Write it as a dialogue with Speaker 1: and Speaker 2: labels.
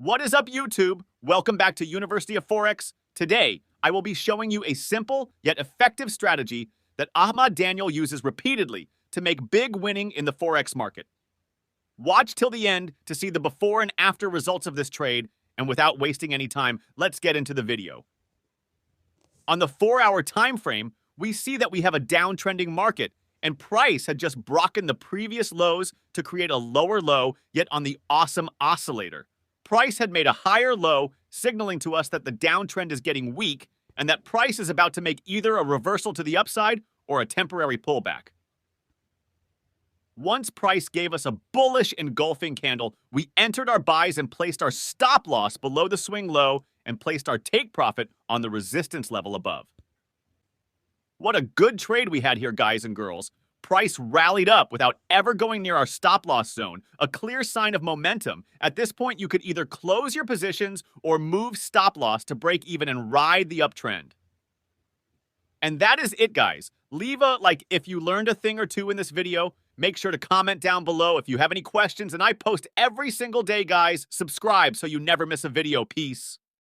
Speaker 1: What is up, YouTube? Welcome back to University of Forex. Today, I will be showing you a simple yet effective strategy that Ahmad Danial uses repeatedly to make big winning in the Forex market. Watch till the end to see the before and after results of this trade, and without wasting any time, let's get into the video. On the 4-hour time frame, we see that we have a downtrending market, and price had just broken the previous lows to create a lower low, yet on the awesome oscillator. Price had made a higher low, signaling to us that the downtrend is getting weak and that price is about to make either a reversal to the upside or a temporary pullback. Once price gave us a bullish engulfing candle, we entered our buys and placed our stop loss below the swing low and placed our take profit on the resistance level above. What a good trade we had here, guys and girls. Price rallied up without ever going near our stop loss zone, a clear sign of momentum. At this point, you could either close your positions or move stop loss to break even and ride the uptrend. And that is it, guys. Leave a like if you learned a thing or two in this video. Make sure to comment down below if you have any questions, and I post every single day, guys. Subscribe so you never miss a video. Peace.